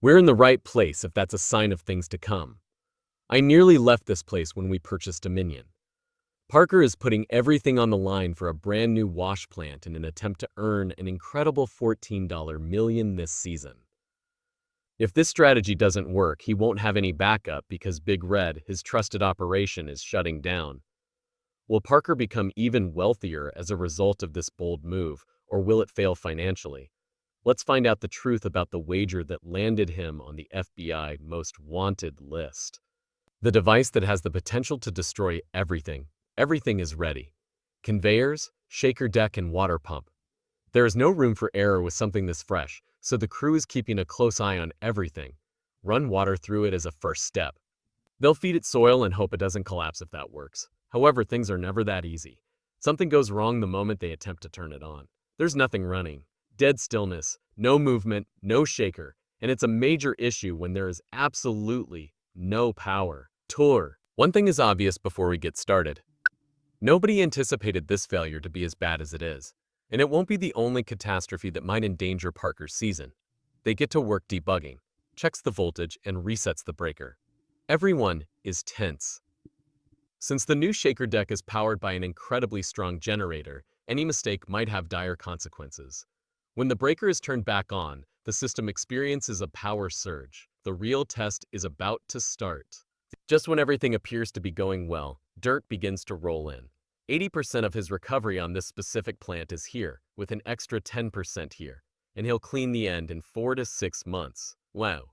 We're in the right place if that's a sign of things to come. I nearly left this place when we purchased Dominion. Parker is putting everything on the line for a brand new wash plant in an attempt to earn an incredible $14 million this season. If this strategy doesn't work, he won't have any backup because Big Red, his trusted operation, is shutting down. Will Parker become even wealthier as a result of this bold move, or will it fail financially? Let's find out the truth about the wager that landed him on the FBI most wanted list. The device that has the potential to destroy everything. Everything is ready. Conveyors, shaker deck, and water pump. There is no room for error with something this fresh, so the crew is keeping a close eye on everything. Run water through it as a first step. They'll feed it soil and hope it doesn't collapse if that works. However, things are never that easy. Something goes wrong the moment they attempt to turn it on. There's nothing running. Dead stillness, no movement, no shaker, and it's a major issue when there is absolutely no power. One thing is obvious before we get started. Nobody anticipated this failure to be as bad as it is, and it won't be the only catastrophe that might endanger Parker's season. They get to work debugging, checks the voltage, and resets the breaker. Everyone is tense. Since the new shaker deck is powered by an incredibly strong generator, any mistake might have dire consequences. When the breaker is turned back on, the system experiences a power surge. The real test is about to start. Just when everything appears to be going well, dirt begins to roll in. 80% of his recovery on this specific plant is here, with an extra 10% here, and he'll clean the end in 4 to 6 months. Wow.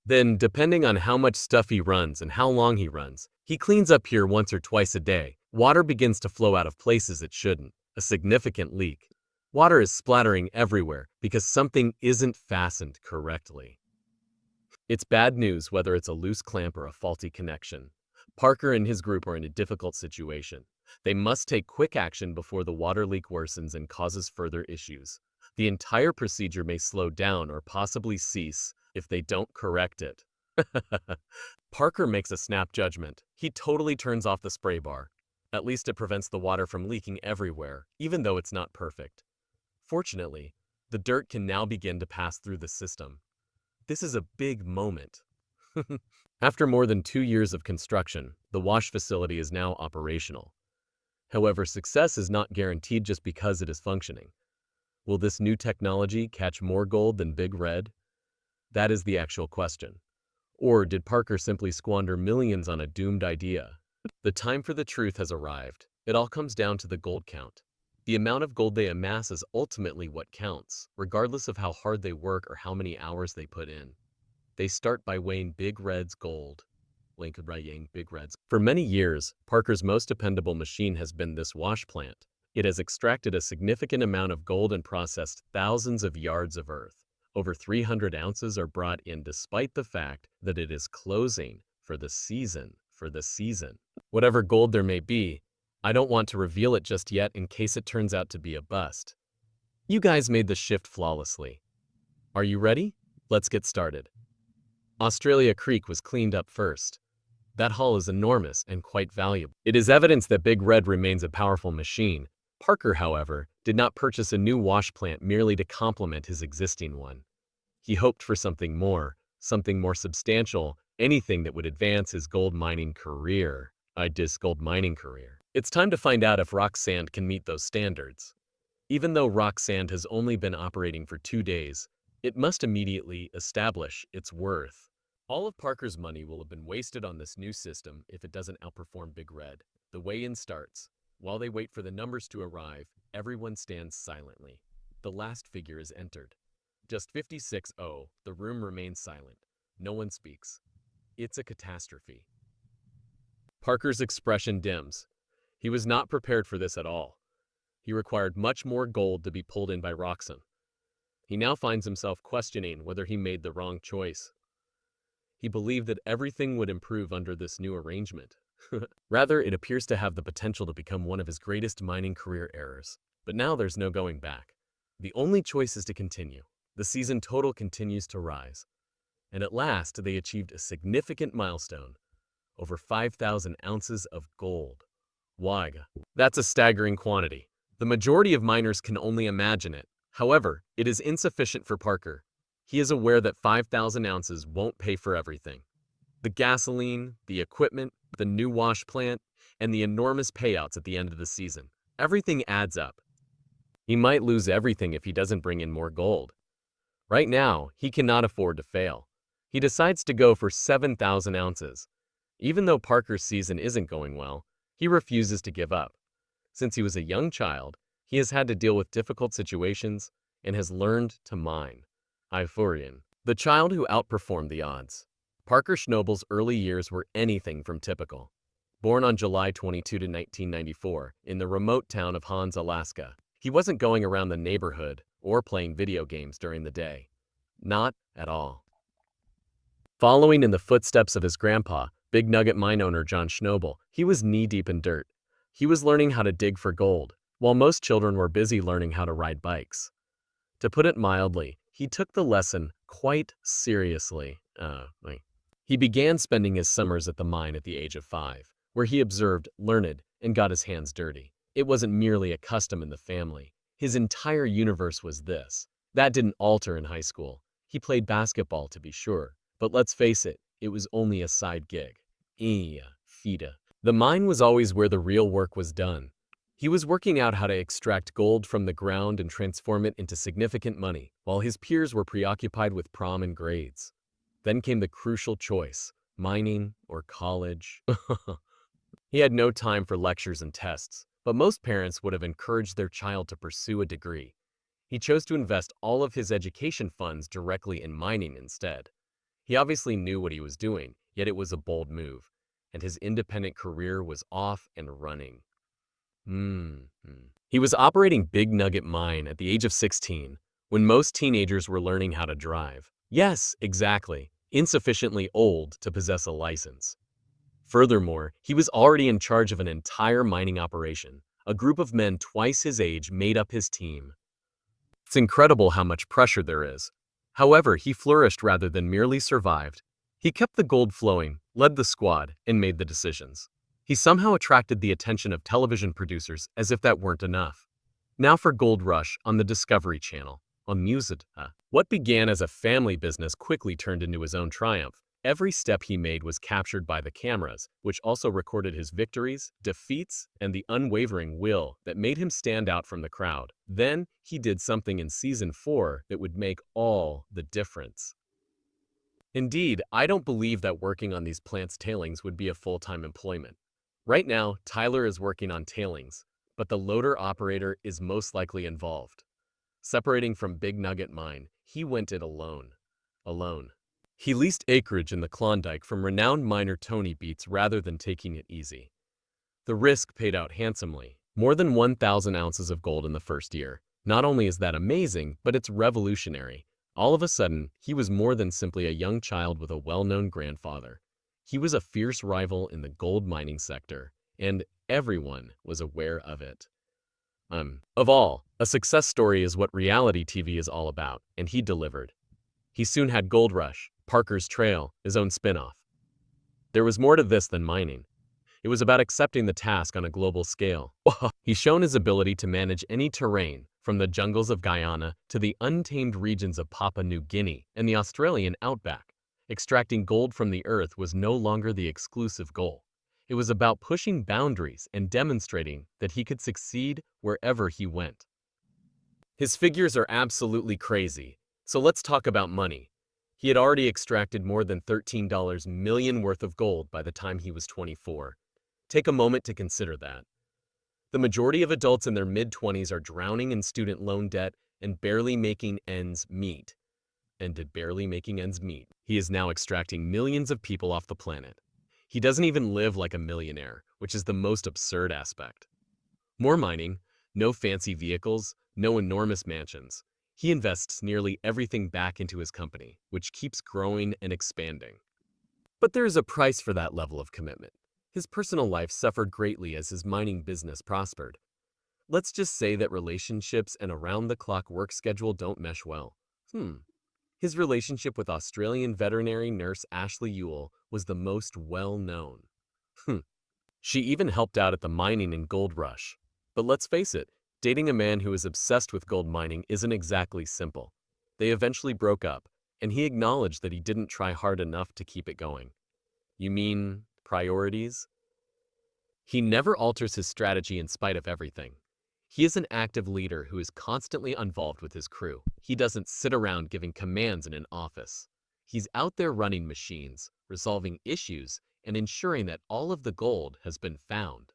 Then, depending on how much stuff he runs and how long he runs, he cleans up here once or twice a day. Water begins to flow out of places it shouldn't, a significant leak. Water is splattering everywhere because something isn't fastened correctly. It's bad news whether it's a loose clamp or a faulty connection. Parker and his group are in a difficult situation. They must take quick action before the water leak worsens and causes further issues. The entire procedure may slow down or possibly cease if they don't correct it. Parker makes a snap judgment. He totally turns off the spray bar. At least it prevents the water from leaking everywhere, even though it's not perfect. Fortunately, the dirt can now begin to pass through the system. This is a big moment. After more than 2 years of construction, the wash facility is now operational. However, success is not guaranteed just because it is functioning. Will this new technology catch more gold than Big Red? That is the actual question. Or did Parker simply squander millions on a doomed idea? The time for the truth has arrived. It all comes down to the gold count. The amount of gold they amass is ultimately what counts, regardless of how hard they work or how many hours they put in. They start by weighing Big Red's gold. For many years, Parker's most dependable machine has been this wash plant. It has extracted a significant amount of gold and processed thousands of yards of earth. Over 300 ounces are brought in despite the fact that it is closing for the season. Whatever gold there may be, I don't want to reveal it just yet in case it turns out to be a bust. You guys made the shift flawlessly. Are you ready? Let's get started. Australia Creek was cleaned up first. That hull is enormous and quite valuable. It is evidence that Big Red remains a powerful machine. Parker, however, did not purchase a new wash plant merely to complement his existing one. He hoped for something more substantial, anything that would advance his gold mining career. It's time to find out if rock sand can meet those standards. Even though rock sand has only been operating for 2 days, it must immediately establish its worth. All of Parker's money will have been wasted on this new system if it doesn't outperform Big Red. The weigh-in starts. While they wait for the numbers to arrive, everyone stands silently. The last figure is entered. Just 56-0, the room remains silent. No one speaks. It's a catastrophe. Parker's expression dims. He was not prepared for this at all. He required much more gold to be pulled in by Roxanne. He now finds himself questioning whether he made the wrong choice. He believed that everything would improve under this new arrangement. Rather, it appears to have the potential to become one of his greatest mining career errors. But now there's no going back. The only choice is to continue. The season total continues to rise. And at last, they achieved a significant milestone. Over 5,000 ounces of gold. Wag. That's a staggering quantity. The majority of miners can only imagine it. However, it is insufficient for Parker. he is aware that 5,000 ounces won't pay for everything. The gasoline, the equipment, the new wash plant, and the enormous payouts at the end of the season. Everything adds up. He might lose everything if he doesn't bring in more gold. Right now, he cannot afford to fail. He decides to go for 7,000 ounces. Even though Parker's season isn't going well, he refuses to give up. Since he was a young child, he has had to deal with difficult situations and has learned to mine. Euphorian, the child who outperformed the odds. Parker Schnobel's early years were anything from typical. Born on July 22, 1994, in the remote town of Hans, Alaska, he wasn't going around the neighborhood or playing video games during the day. Not at all. Following in the footsteps of his grandpa, Big Nugget mine owner John Schnobel, he was knee-deep in dirt. He was learning how to dig for gold, while most children were busy learning how to ride bikes. To put it mildly, he took the lesson quite seriously. He began spending his summers at the mine at the age of 5, where he observed, learned, and got his hands dirty. It wasn't merely a custom in the family. His entire universe was this. That didn't alter in high school. He played basketball, to be sure, but let's face it, it was only a side gig. Fida. The mine was always where the real work was done. He was working out how to extract gold from the ground and transform it into significant money, while his peers were preoccupied with prom and grades. Then came the crucial choice, mining or college. He had no time for lectures and tests, but most parents would have encouraged their child to pursue a degree. He chose to invest all of his education funds directly in mining instead. He obviously knew what he was doing, yet it was a bold move, and his independent career was off and running. He was operating Big Nugget Mine at the age of 16, when most teenagers were learning how to drive. Yes, exactly, insufficiently old to possess a license. Furthermore, he was already in charge of an entire mining operation. A group of men twice his age made up his team. It's incredible how much pressure there is. However, he flourished rather than merely survived. He kept the gold flowing, led the squad, and made the decisions. He somehow attracted the attention of television producers as if that weren't enough. Now for Gold Rush on the Discovery Channel, on Music. What began as a family business quickly turned into his own triumph. Every step he made was captured by the cameras, which also recorded his victories, defeats, and the unwavering will that made him stand out from the crowd. Then, he did something in Season 4 that would make all the difference. Indeed, I don't believe that working on these plants' tailings would be a full-time employment. Right now, Tyler is working on tailings, but the loader operator is most likely involved. Separating from Big Nugget Mine, he went it alone. He leased acreage in the Klondike from renowned miner Tony Beats rather than taking it easy. The risk paid out handsomely, more than 1,000 ounces of gold in the first year. Not only is that amazing, but it's revolutionary. All of a sudden, he was more than simply a young child with a well-known grandfather. He was a fierce rival in the gold mining sector, and everyone was aware of it. Of all, a success story is what reality TV is all about, and he delivered. He soon had Gold Rush, Parker's Trail, his own spin-off. There was more to this than mining. It was about accepting the task on a global scale. He's shown his ability to manage any terrain, from the jungles of Guyana to the untamed regions of Papua New Guinea and the Australian outback. Extracting gold from the earth was no longer the exclusive goal. It was about pushing boundaries and demonstrating that he could succeed wherever he went. His figures are absolutely crazy, so let's talk about money. He had already extracted more than $13 million worth of gold by the time he was 24. Take a moment to consider that. The majority of adults in their mid-20s are drowning in student loan debt and barely making ends meet. He is now extracting millions of people off the planet. He doesn't even live like a millionaire, which is the most absurd aspect. More mining, no fancy vehicles, no enormous mansions. He invests nearly everything back into his company, which keeps growing and expanding. But there is a price for that level of commitment. His personal life suffered greatly as his mining business prospered. Let's just say that relationships and around-the-clock work schedule don't mesh well. His relationship with Australian veterinary nurse Ashley Ewell was the most well-known. She even helped out at the mining and gold rush. But let's face it, dating a man who is obsessed with gold mining isn't exactly simple. They eventually broke up, and he acknowledged that he didn't try hard enough to keep it going. You mean priorities? He never alters his strategy in spite of everything. He is an active leader who is constantly involved with his crew. He doesn't sit around giving commands in an office. He's out there running machines, resolving issues, and ensuring that all of the gold has been found.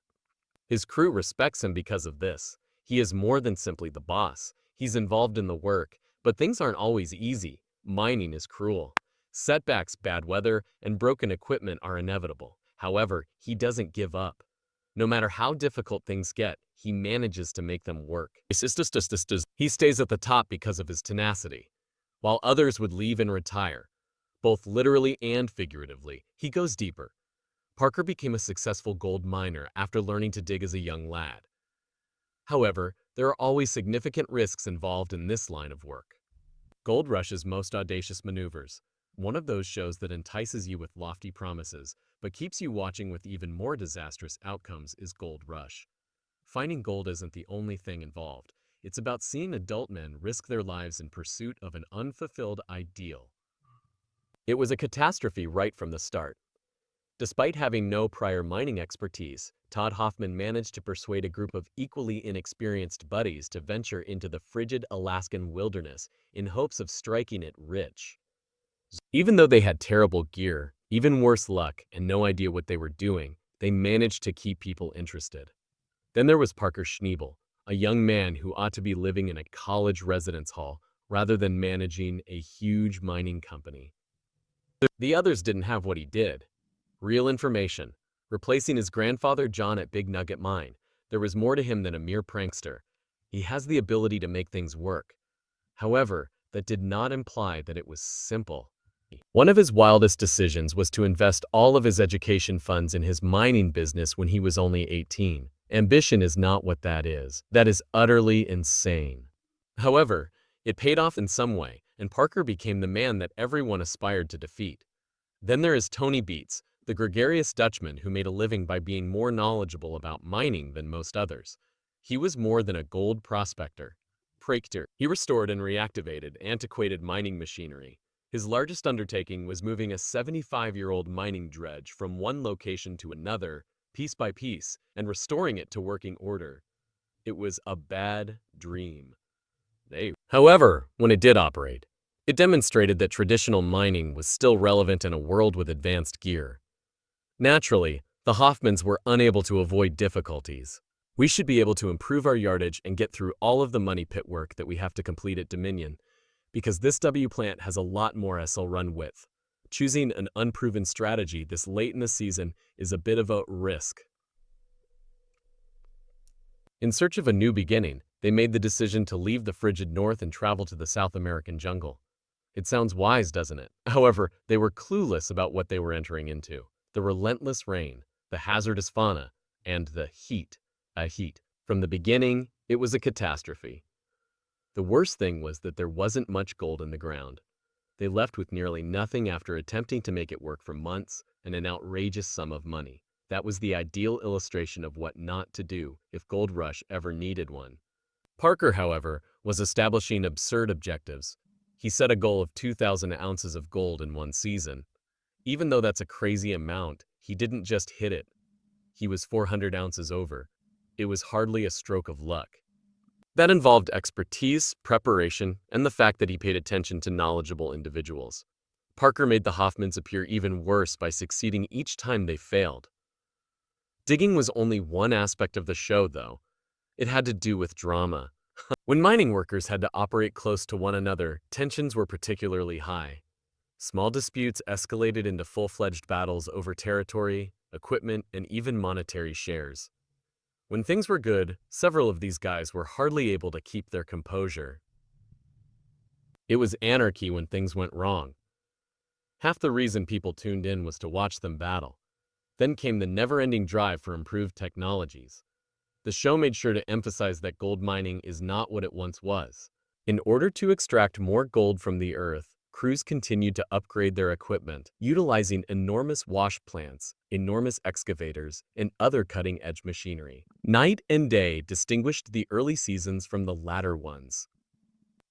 His crew respects him because of this. He is more than simply the boss. He's involved in the work, but things aren't always easy. Mining is cruel. Setbacks, bad weather, and broken equipment are inevitable. However, he doesn't give up. No matter how difficult things get, he manages to make them work. He stays at the top because of his tenacity. While others would leave and retire, both literally and figuratively, he goes deeper. Parker became a successful gold miner after learning to dig as a young lad. However, there are always significant risks involved in this line of work. Gold Rush's most audacious maneuvers. One of those shows that entices you with lofty promises, but keeps you watching with even more disastrous outcomes is Gold Rush. Finding gold isn't the only thing involved. It's about seeing adult men risk their lives in pursuit of an unfulfilled ideal. It was a catastrophe right from the start. Despite having no prior mining expertise, Todd Hoffman managed to persuade a group of equally inexperienced buddies to venture into the frigid Alaskan wilderness in hopes of striking it rich. Even though they had terrible gear, even worse luck, and no idea what they were doing, they managed to keep people interested. Then there was Parker Schneebel, a young man who ought to be living in a college residence hall rather than managing a huge mining company. The others didn't have what he did. Real information. Replacing his grandfather John at Big Nugget Mine, there was more to him than a mere prankster. He has the ability to make things work. However, that did not imply that it was simple. One of his wildest decisions was to invest all of his education funds in his mining business when he was only 18. Ambition is not what that is. That is utterly insane. However, it paid off in some way, and Parker became the man that everyone aspired to defeat. Then there is Tony Beets, the gregarious Dutchman who made a living by being more knowledgeable about mining than most others. He was more than a gold prospector. Praetor. He restored and reactivated antiquated mining machinery. His largest undertaking was moving a 75-year-old mining dredge from one location to another, piece by piece, and restoring it to working order. It was a bad dream. However, when it did operate, it demonstrated that traditional mining was still relevant in a world with advanced gear. Naturally, the Hoffmans were unable to avoid difficulties. We should be able to improve our yardage and get through all of the money pit work that we have to complete at Dominion, because this W plant has a lot more SL run width. Choosing an unproven strategy this late in the season is a bit of a risk. In search of a new beginning, they made the decision to leave the frigid north and travel to the South American jungle. It sounds wise, doesn't it? However, they were clueless about what they were entering into. The relentless rain, the hazardous fauna, and the heat. From the beginning, it was a catastrophe. The worst thing was that there wasn't much gold in the ground. They left with nearly nothing after attempting to make it work for months and an outrageous sum of money. That was the ideal illustration of what not to do if Gold Rush ever needed one. Parker, however, was establishing absurd objectives. He set a goal of 2,000 ounces of gold in one season. Even though that's a crazy amount, he didn't just hit it. He was 400 ounces over. It was hardly a stroke of luck. That involved expertise, preparation, and the fact that he paid attention to knowledgeable individuals. Parker made the Hoffmans appear even worse by succeeding each time they failed. Digging was only one aspect of the show, though. It had to do with drama. When mining workers had to operate close to one another, tensions were particularly high. Small disputes escalated into full-fledged battles over territory, equipment, and even monetary shares. When things were good, several of these guys were hardly able to keep their composure. It was anarchy when things went wrong. Half the reason people tuned in was to watch them battle. Then came the never-ending drive for improved technologies. The show made sure to emphasize that gold mining is not what it once was. In order to extract more gold from the earth, crews continued to upgrade their equipment, utilizing enormous wash plants, enormous excavators, and other cutting-edge machinery. Night and day distinguished the early seasons from the latter ones.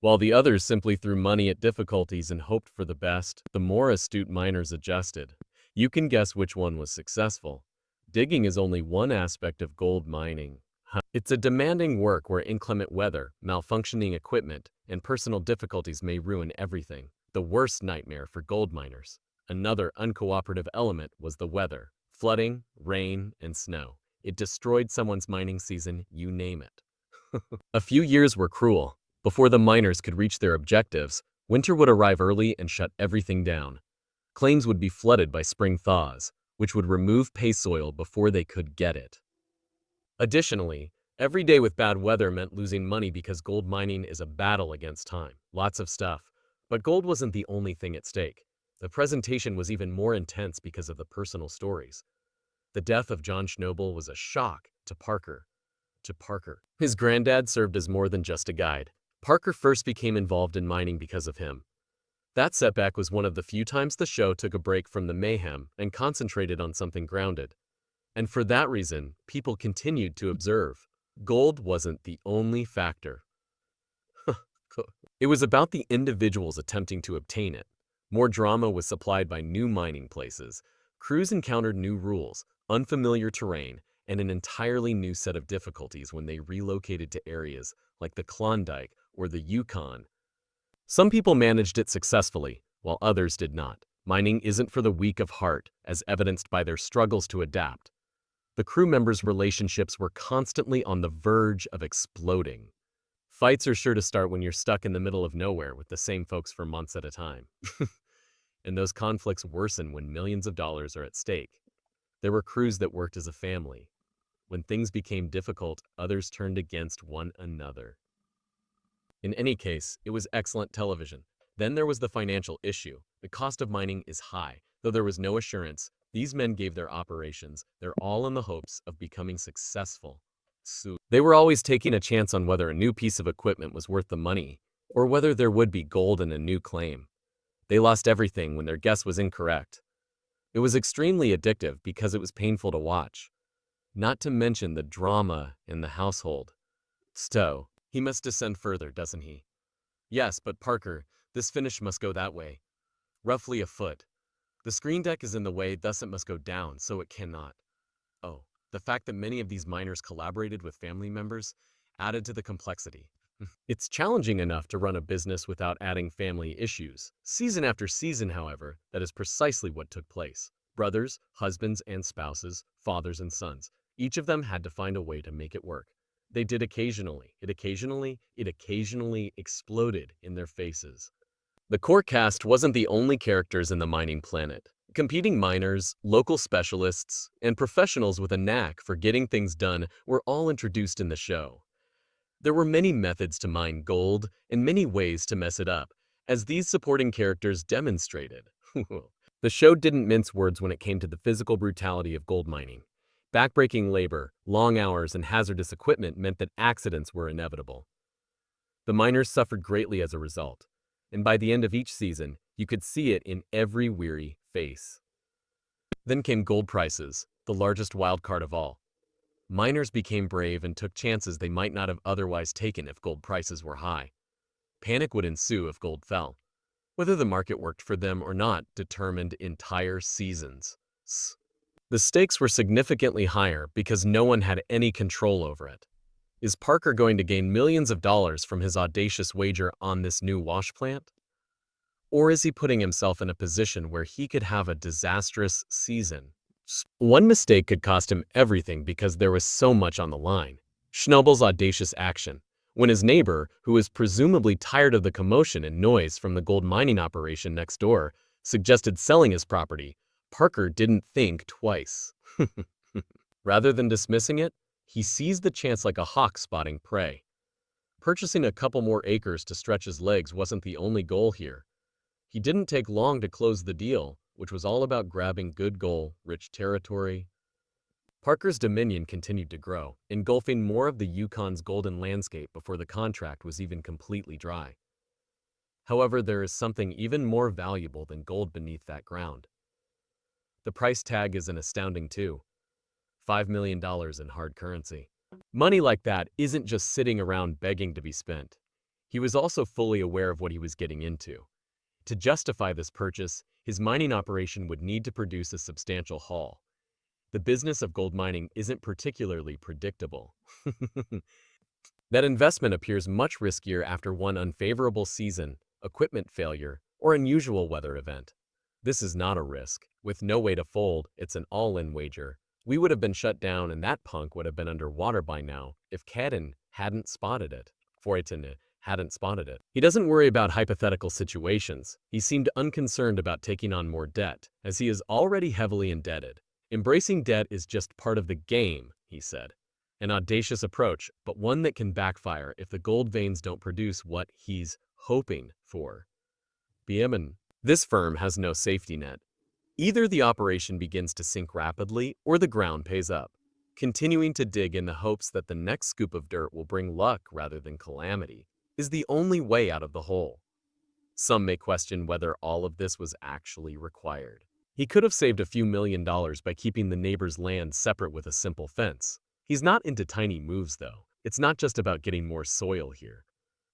While the others simply threw money at difficulties and hoped for the best, the more astute miners adjusted. You can guess which one was successful. Digging is only one aspect of gold mining. It's a demanding work where inclement weather, malfunctioning equipment, and personal difficulties may ruin everything. The worst nightmare for gold miners. Another uncooperative element was the weather. Flooding, rain, and snow. It destroyed someone's mining season, you name it. A few years were cruel. Before the miners could reach their objectives, winter would arrive early and shut everything down. Claims would be flooded by spring thaws, which would remove pay soil before they could get it. Additionally, every day with bad weather meant losing money because gold mining is a battle against time. Lots of stuff. But gold wasn't the only thing at stake. The presentation was even more intense because of the personal stories. The death of John Schnobel was a shock to Parker. His granddad served as more than just a guide. Parker first became involved in mining because of him. That setback was one of the few times the show took a break from the mayhem and concentrated on something grounded. And for that reason, people continued to observe. Gold wasn't the only factor. It was about the individuals attempting to obtain it. More drama was supplied by new mining places. Crews encountered new rules, unfamiliar terrain, and an entirely new set of difficulties when they relocated to areas like the Klondike or the Yukon. Some people managed it successfully, while others did not. Mining isn't for the weak of heart, as evidenced by their struggles to adapt. The crew members' relationships were constantly on the verge of exploding. Fights are sure to start when you're stuck in the middle of nowhere with the same folks for months at a time. And those conflicts worsen when millions of dollars are at stake. There were crews that worked as a family. When things became difficult, others turned against one another. In any case, it was excellent television. Then there was the financial issue. The cost of mining is high. Though there was no assurance, these men gave their operations their all in the hopes of becoming successful. They were always taking a chance on whether a new piece of equipment was worth the money, or whether there would be gold in a new claim. They lost everything when their guess was incorrect. It was extremely addictive because it was painful to watch. Not to mention the drama in the household. Stowe, he must descend further, doesn't he? Yes, but Parker, this finish must go that way. Roughly a foot. The screen deck is in the way, thus it must go down, so it cannot. Oh, the fact that many of these miners collaborated with family members added to the complexity. It's challenging enough to run a business without adding family issues. Season after season, however, that is precisely what took place. Brothers, husbands and spouses, fathers and sons, each of them had to find a way to make it work. They did occasionally. It occasionally exploded in their faces. The core cast wasn't the only characters in the mining planet. Competing miners, local specialists, and professionals with a knack for getting things done were all introduced in the show. There were many methods to mine gold and many ways to mess it up, as these supporting characters demonstrated. The show didn't mince words when it came to the physical brutality of gold mining. Backbreaking labor, long hours, and hazardous equipment meant that accidents were inevitable. The miners suffered greatly as a result, and by the end of each season, you could see it in every weary face. Then came gold prices, the largest wild card of all. Miners became brave and took chances they might not have otherwise taken if gold prices were high. Panic would ensue if gold fell. Whether the market worked for them or not determined entire seasons. The stakes were significantly higher because no one had any control over it. Is Parker going to gain millions of dollars from his audacious wager on this new wash plant? Or is he putting himself in a position where he could have a disastrous season? One mistake could cost him everything because there was so much on the line. Schnobel's audacious action. When his neighbor, who was presumably tired of the commotion and noise from the gold mining operation next door, suggested selling his property, Parker didn't think twice. Rather than dismissing it, he seized the chance like a hawk spotting prey. Purchasing a couple more acres to stretch his legs wasn't the only goal here. He didn't take long to close the deal, which was all about grabbing good gold, rich territory. Parker's dominion continued to grow, engulfing more of the Yukon's golden landscape before the contract was even completely dry. However, there is something even more valuable than gold beneath that ground. The price tag is an astounding too. $5 million in hard currency. Money like that isn't just sitting around begging to be spent. He was also fully aware of what he was getting into. To justify this purchase, his mining operation would need to produce a substantial haul. The business of gold mining isn't particularly predictable. That investment appears much riskier after one unfavorable season, equipment failure, or unusual weather event. This is not a risk. With no way to fold, it's an all-in wager. We would have been shut down and that punk would have been underwater by now if Cadden hadn't spotted it. Foyton hadn't spotted it. He doesn't worry about hypothetical situations. He seemed unconcerned about taking on more debt, as he is already heavily indebted. Embracing debt is just part of the game, he said. An audacious approach, but one that can backfire if the gold veins don't produce what he's hoping for. Biemen. This firm has no safety net. Either the operation begins to sink rapidly or the ground pays up, continuing to dig in the hopes that the next scoop of dirt will bring luck rather than calamity is the only way out of the hole. Some may question whether all of this was actually required. He could have saved a few $1,000,000 by keeping the neighbor's land separate with a simple fence. He's not into tiny moves, though. It's not just about getting more soil here.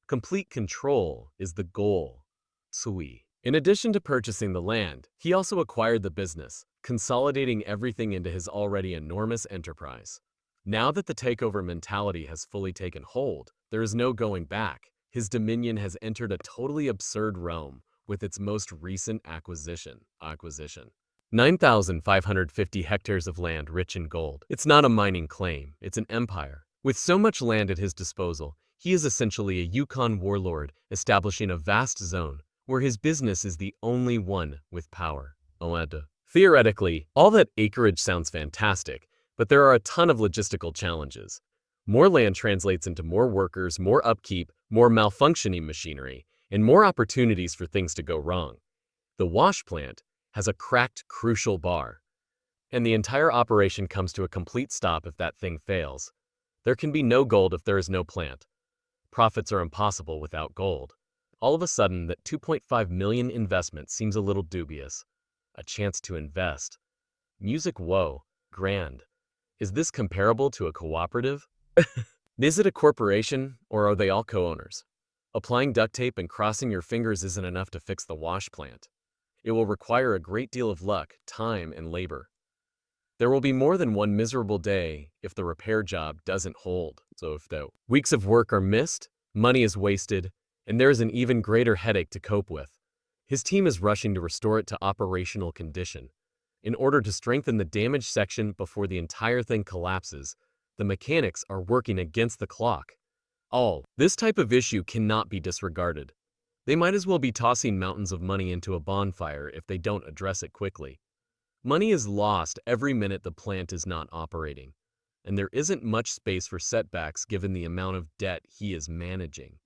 Complete control is the goal. Tsui. In addition to purchasing the land, he also acquired the business, consolidating everything into his already enormous enterprise. Now that the takeover mentality has fully taken hold, there is no going back. His dominion has entered a totally absurd realm with its most recent acquisition. 9,550 hectares of land rich in gold. It's not a mining claim, it's an empire. With so much land at his disposal, he is essentially a Yukon warlord establishing a vast zone where his business is the only one with power. Theoretically, all that acreage sounds fantastic, but there are a ton of logistical challenges. More land translates into more workers, more upkeep, more malfunctioning machinery, and more opportunities for things to go wrong. The wash plant has a cracked, crucial bar, and the entire operation comes to a complete stop if that thing fails. There can be no gold if there is no plant. Profits are impossible without gold. All of a sudden, that 2.5 million investment seems a little dubious. A chance to invest. Music, whoa, grand. Is this comparable to a cooperative? Is it a corporation, or are they all co-owners? Applying duct tape and crossing your fingers isn't enough to fix the wash plant. It will require a great deal of luck, time, and labor. There will be more than one miserable day if the repair job doesn't hold. So if the weeks of work are missed, money is wasted, and there is an even greater headache to cope with. His team is rushing to restore it to operational condition. In order to strengthen the damaged section before the entire thing collapses, the mechanics are working against the clock. This type of issue cannot be disregarded. They might as well be tossing mountains of money into a bonfire if they don't address it quickly. Money is lost every minute the plant is not operating, and there isn't much space for setbacks given the amount of debt he is managing.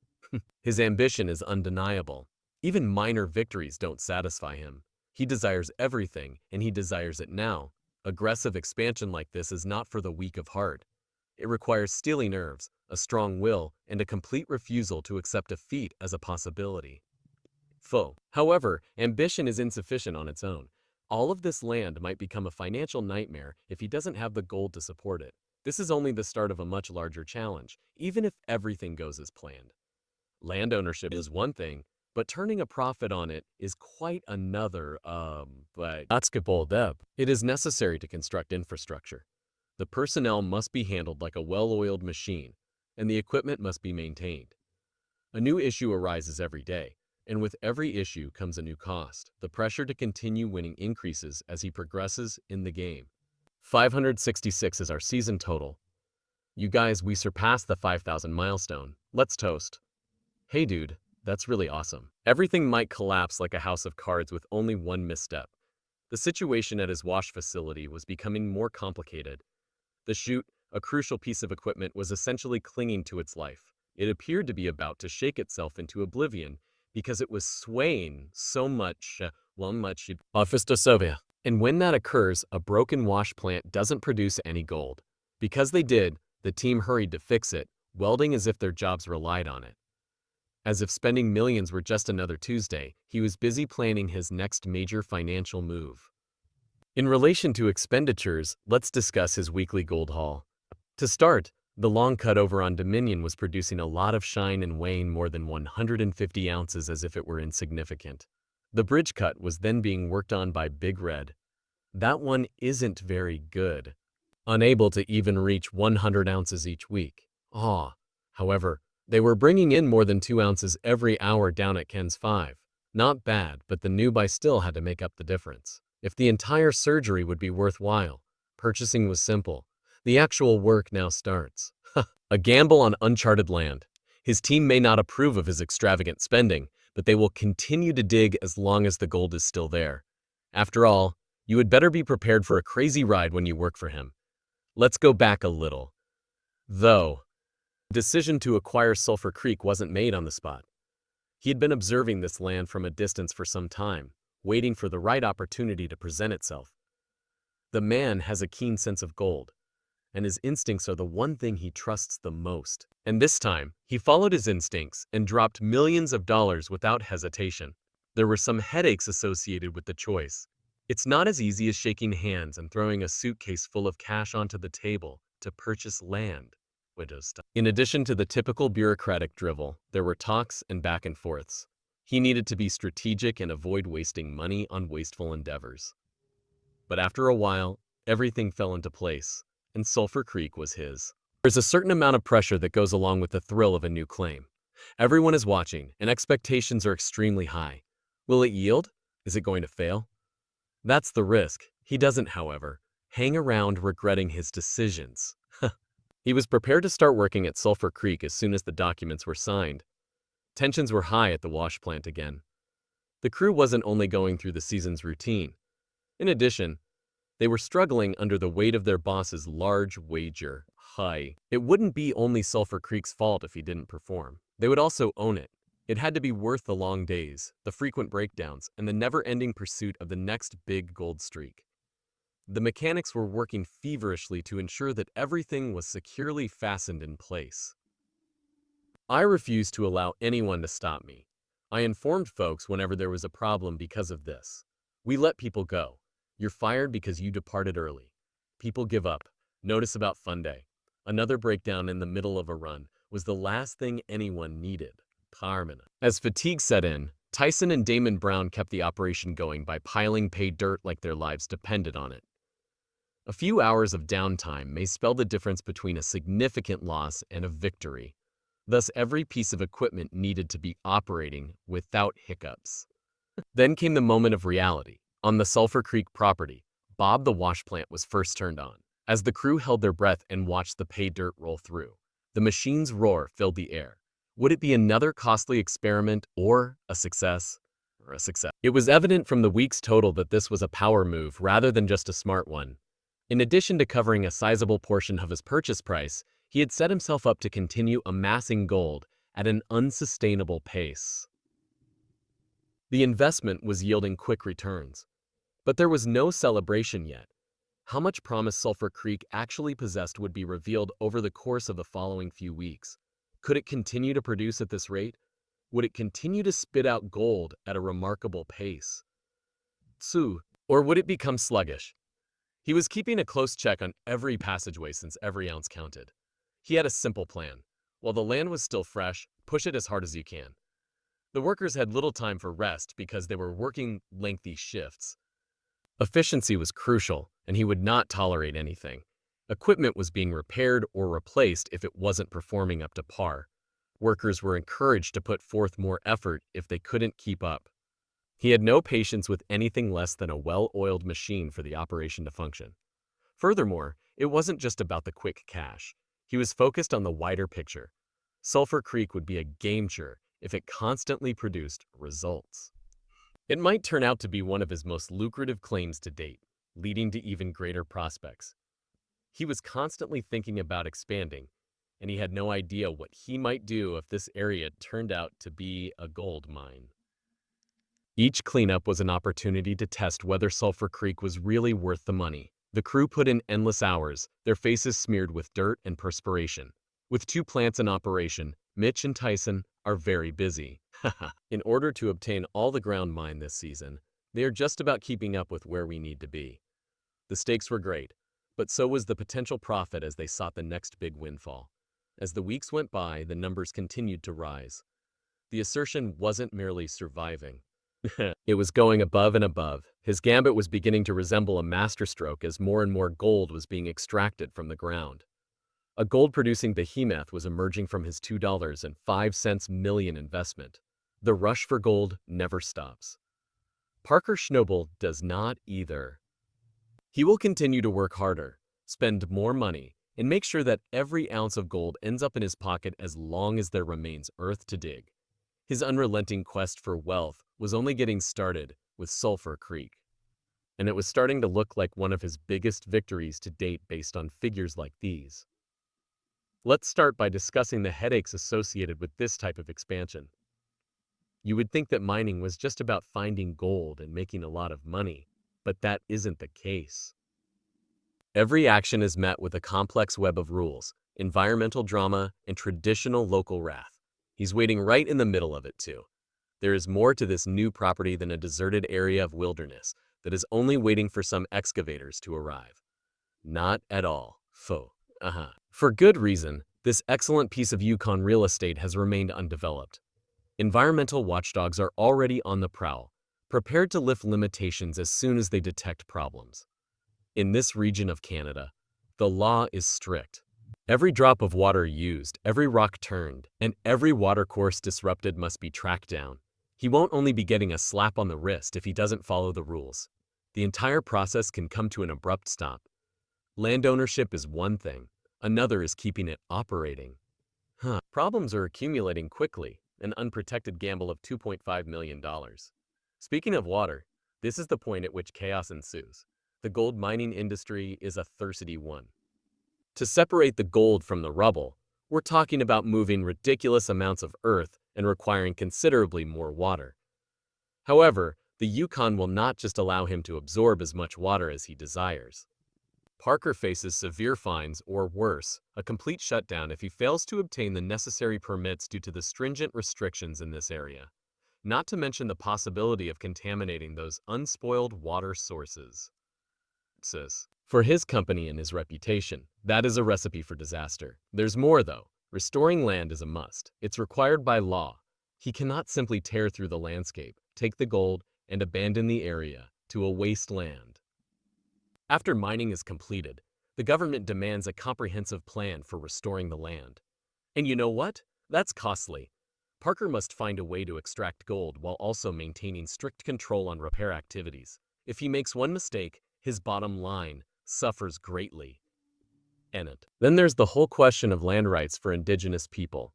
His ambition is undeniable. Even minor victories don't satisfy him. He desires everything, and he desires it now. Aggressive expansion like this is not for the weak of heart. It requires steely nerves, a strong will, and a complete refusal to accept defeat as a possibility. However, ambition is insufficient on its own. All of this land might become a financial nightmare if he doesn't have the gold to support it. This is only the start of a much larger challenge, even if everything goes as planned. Land ownership is one thing, but turning a profit on it is quite another. It is necessary to construct infrastructure. The personnel must be handled like a well-oiled machine, and the equipment must be maintained. A new issue arises every day, and with every issue comes a new cost. The pressure to continue winning increases as he progresses in the game. 566 is our season total. You guys, we surpassed the 5,000 milestone. Let's toast. Hey dude, that's really awesome. Everything might collapse like a house of cards with only one misstep. The situation at his wash facility was becoming more complicated. The chute, a crucial piece of equipment, was essentially clinging to its life. It appeared to be about to shake itself into oblivion because it was swaying so much. And when that occurs, a broken wash plant doesn't produce any gold. Because they did, the team hurried to fix it, welding as if their jobs relied on it. As if spending millions were just another Tuesday, he was busy planning his next major financial move. In relation to expenditures, let's discuss his weekly gold haul. To start, The long cut over on Dominion was producing a lot of shine and weighing more than 150 ounces as if it were insignificant. The bridge cut was then being worked on by Big Red. That one isn't very good. Unable to even reach 100 ounces each week. However, they were bringing in more than 2 ounces every hour down at Ken's 5. Not bad, but the new buy still had to make up the difference. If the entire surgery would be worthwhile, purchasing was simple. The actual work now starts. A gamble on uncharted land. His team may not approve of his extravagant spending, but they will continue to dig as long as the gold is still there. After all, you had better be prepared for a crazy ride when you work for him. Let's go back a little. Though, the decision to acquire Sulphur Creek wasn't made on the spot. He had been observing this land from a distance for some time, waiting for the right opportunity to present itself. The man has a keen sense of gold, and his instincts are the one thing he trusts the most. And this time, he followed his instincts and dropped millions of dollars without hesitation. There were some headaches associated with the choice. It's not as easy as shaking hands and throwing a suitcase full of cash onto the table to purchase land. In addition to the typical bureaucratic drivel, there were talks and back and forths. He needed to be strategic and avoid wasting money on wasteful endeavors. But after a while, everything fell into place, and Sulphur Creek was his. There's a certain amount of pressure that goes along with the thrill of a new claim. Everyone is watching, and expectations are extremely high. Will it yield? Is it going to fail? That's the risk. He doesn't, however, hang around regretting his decisions. He was prepared to start working at Sulphur Creek as soon as the documents were signed. Tensions were high at the wash plant again. The crew wasn't only going through the season's routine. In addition, they were struggling under the weight of their boss's large wager. It wouldn't be only Sulphur Creek's fault if he didn't perform. They would also own it. It had to be worth the long days, the frequent breakdowns, and the never-ending pursuit of the next big gold streak. The mechanics were working feverishly to ensure that everything was securely fastened in place. I refused to allow anyone to stop me. I informed folks whenever there was a problem because of this. We let people go. You're fired because you departed early. People give up. Notice about Fun Day. Another breakdown in the middle of a run was the last thing anyone needed. As fatigue set in, Tyson and Damon Brown kept the operation going by piling pay dirt like their lives depended on it. A few hours of downtime may spell the difference between a significant loss and a victory. Thus, every piece of equipment needed to be operating without hiccups. Then came the moment of reality. On the Sulphur Creek property, Bob the wash plant was first turned on. As the crew held their breath and watched the pay dirt roll through, the machine's roar filled the air. Would it be another costly experiment or a success? It was evident from the week's total that this was a power move rather than just a smart one. In addition to covering a sizable portion of his purchase price, he had set himself up to continue amassing gold at an unsustainable pace. The investment was yielding quick returns, but there was no celebration yet. How much promise Sulphur Creek actually possessed would be revealed over the course of the following few weeks. Could it continue to produce at this rate? Would it continue to spit out gold at a remarkable pace? Or would it become sluggish? He was keeping a close check on every passageway since every ounce counted. He had a simple plan. While the land was still fresh, push it as hard as you can. The workers had little time for rest because they were working lengthy shifts. Efficiency was crucial, and he would not tolerate anything. Equipment was being repaired or replaced if it wasn't performing up to par. Workers were encouraged to put forth more effort if they couldn't keep up. He had no patience with anything less than a well-oiled machine for the operation to function. Furthermore, it wasn't just about the quick cash. He was focused on the wider picture. Sulphur Creek would be a game-changer if it constantly produced results. It might turn out to be one of his most lucrative claims to date, leading to even greater prospects. He was constantly thinking about expanding, and he had no idea what he might do if this area turned out to be a gold mine. Each cleanup was an opportunity to test whether Sulphur Creek was really worth the money. The crew put in endless hours, their faces smeared with dirt and perspiration. With 2 plants in operation, Mitch and Tyson are very busy. In order to obtain all the ground mined this season, they are just about keeping up with where we need to be. The stakes were great, But so was the potential profit as they sought the next big windfall. As the weeks went by, the numbers continued to rise. The assertion wasn't merely surviving. It was going above and above. His gambit was beginning to resemble a masterstroke as more and more gold was being extracted from the ground. A gold-producing behemoth was emerging from his $2.05 million investment. The rush for gold never stops. Parker Schnobel does not either. He will continue to work harder, spend more money, and make sure that every ounce of gold ends up in his pocket as long as there remains earth to dig. His unrelenting quest for wealth was only getting started with Sulphur Creek, and it was starting to look like one of his biggest victories to date based on figures like these. Let's start by discussing the headaches associated with this type of expansion. You would think that mining was just about finding gold and making a lot of money, but that isn't the case. Every action is met with a complex web of rules, environmental drama, and traditional local wrath. He's waiting right in the middle of it, too. There is more to this new property than a deserted area of wilderness that is only waiting for some excavators to arrive. Not at all. For good reason, this excellent piece of Yukon real estate has remained undeveloped. Environmental watchdogs are already on the prowl, prepared to lift limitations as soon as they detect problems. In this region of Canada, the law is strict. Every drop of water used, every rock turned, and every watercourse disrupted must be tracked down. He won't only be getting a slap on the wrist if he doesn't follow the rules. The entire process can come to an abrupt stop. Land ownership is one thing, another is keeping it operating. Problems are accumulating quickly, an unprotected gamble of $2.5 million. Speaking of water, this is the point at which chaos ensues. The gold mining industry is a thirsty one. To separate the gold from the rubble, we're talking about moving ridiculous amounts of earth and requiring considerably more water. However, the Yukon will not just allow him to absorb as much water as he desires. Parker faces severe fines or worse, a complete shutdown if he fails to obtain the necessary permits due to the stringent restrictions in this area, not to mention the possibility of contaminating those unspoiled water sources. For his company and his reputation, that is a recipe for disaster. There's more, though. Restoring land is a must. It's required by law. He cannot simply tear through the landscape, take the gold, and abandon the area to a wasteland. After mining is completed, the government demands a comprehensive plan for restoring the land. And you know what? That's costly. Parker must find a way to extract gold while also maintaining strict control on repair activities. If he makes one mistake, his bottom line suffers greatly. Then there's the whole question of land rights for Indigenous people.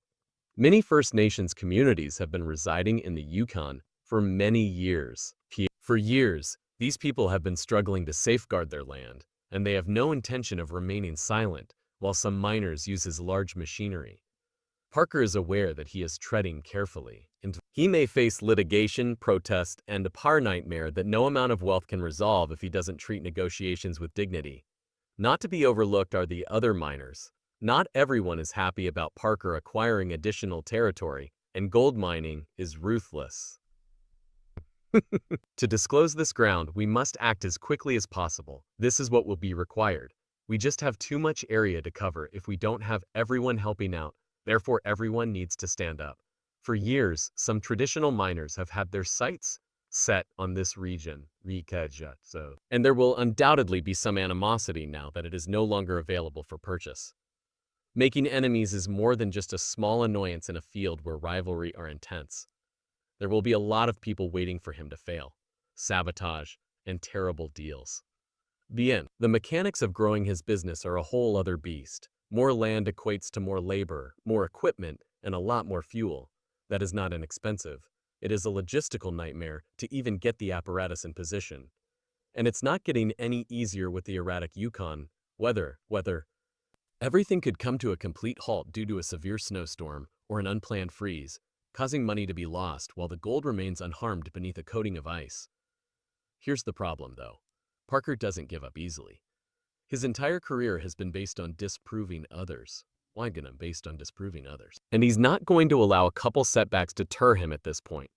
Many First Nations communities have been residing in the Yukon for many years. For years, these people have been struggling to safeguard their land, and they have no intention of remaining silent while some miners use his large machinery. Parker is aware that he is treading carefully, and he may face litigation, protest, and a power nightmare that no amount of wealth can resolve if he doesn't treat negotiations with dignity. Not to be overlooked are the other miners. Not everyone is happy about Parker acquiring additional territory, and gold mining is ruthless. To disclose this ground, we must act as quickly as possible. This is what will be required. We just have too much area to cover if we don't have everyone helping out. Therefore, everyone needs to stand up. For years, some traditional miners have had their sights set on this region, and there will undoubtedly be some animosity now that it is no longer available for purchase. Making enemies is more than just a small annoyance in a field where rivalry are intense. There will be a lot of people waiting for him to fail, sabotage, and terrible deals. The mechanics of growing his business are a whole other beast. More land equates to more labor, more equipment, and a lot more fuel. That is not inexpensive. It is a logistical nightmare to even get the apparatus in position. And it's not getting any easier with the erratic Yukon weather. Everything could come to a complete halt due to a severe snowstorm or an unplanned freeze, causing money to be lost while the gold remains unharmed beneath a coating of ice. Here's the problem, though. Parker doesn't give up easily. His entire career has been based on disproving others. And he's not going to allow a couple setbacks deter him at this point.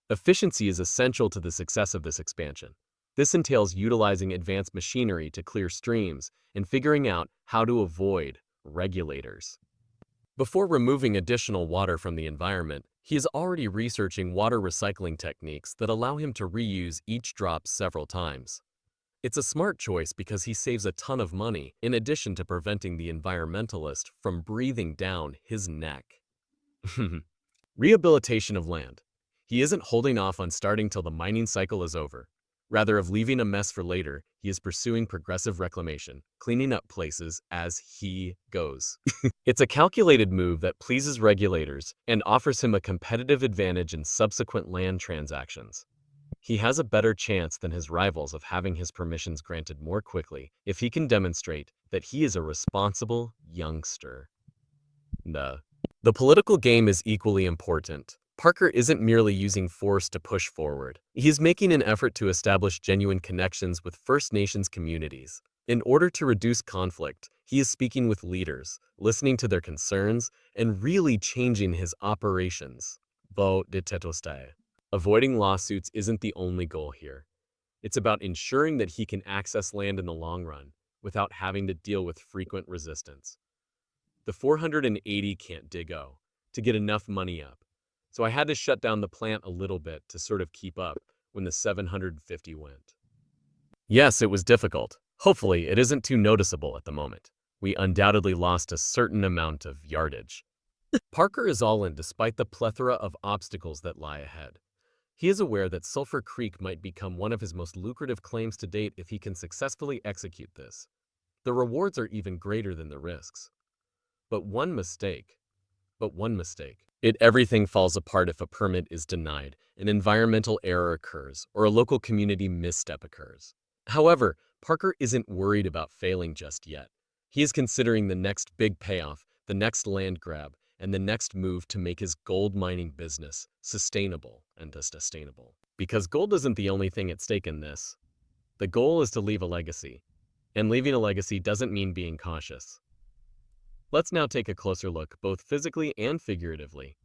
Efficiency is essential to the success of this expansion. This entails utilizing advanced machinery to clear streams and figuring out how to avoid regulators. Before removing additional water from the environment, he is already researching water recycling techniques that allow him to reuse each drop several times. It's a smart choice because he saves a ton of money in addition to preventing the environmentalist from breathing down his neck. Rehabilitation of land. He isn't holding off on starting till the mining cycle is over. Rather of leaving a mess for later, he is pursuing progressive reclamation, cleaning up places as he goes. It's a calculated move that pleases regulators and offers him a competitive advantage in subsequent land transactions. He has a better chance than his rivals of having his permissions granted more quickly if he can demonstrate that he is a responsible youngster. The political game is equally important. Parker isn't merely using force to push forward. He's making an effort to establish genuine connections with First Nations communities. In order to reduce conflict, he is speaking with leaders, listening to their concerns, and really changing his operations. Bo de Tetostae. Avoiding lawsuits isn't the only goal here. It's about ensuring that he can access land in the long run without having to deal with frequent resistance. The 480 can't dig to get enough money up, so I had to shut down the plant a little bit to sort of keep up when the 750 went. Yes, it was difficult. Hopefully, it isn't too noticeable at the moment. We undoubtedly lost a certain amount of yardage. Parker is all in despite the plethora of obstacles that lie ahead. He is aware that Sulphur Creek might become one of his most lucrative claims to date if he can successfully execute this. The rewards are even greater than the risks. But one mistake. Everything falls apart if a permit is denied, an environmental error occurs, or a local community misstep occurs. However, Parker isn't worried about failing just yet. He is considering the next big payoff, the next land grab, and the next move to make his gold mining business sustainable and sustainable. Because gold isn't the only thing at stake in this. The goal is to leave a legacy. And leaving a legacy doesn't mean being cautious. Let's now take a closer look, both physically and figuratively.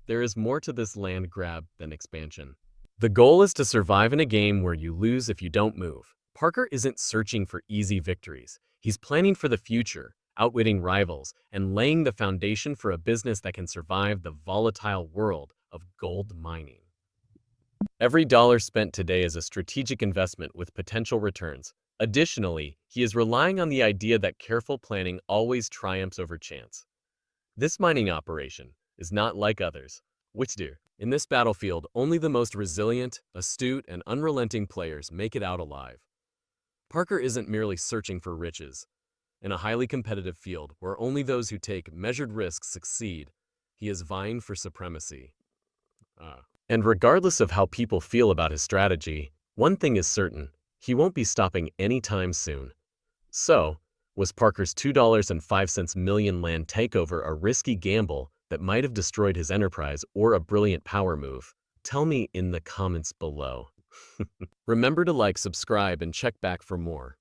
There is more to this land grab than expansion. The goal is to survive in a game where you lose if you don't move. Parker isn't searching for easy victories. He's planning for the future, outwitting rivals, and laying the foundation for a business that can survive the volatile world of gold mining. Every dollar spent today is a strategic investment with potential returns. Additionally, he is relying on the idea that careful planning always triumphs over chance. This mining operation is not like others, which do. In this battlefield, only the most resilient, astute, and unrelenting players make it out alive. Parker isn't merely searching for riches. In a highly competitive field where only those who take measured risks succeed, he is vying for supremacy. And regardless of how people feel about his strategy, one thing is certain. He won't be stopping anytime soon. So, was Parker's $2.05 million land takeover a risky gamble that might have destroyed his enterprise or a brilliant power move? Tell me in the comments below. Remember to like, subscribe, and check back for more.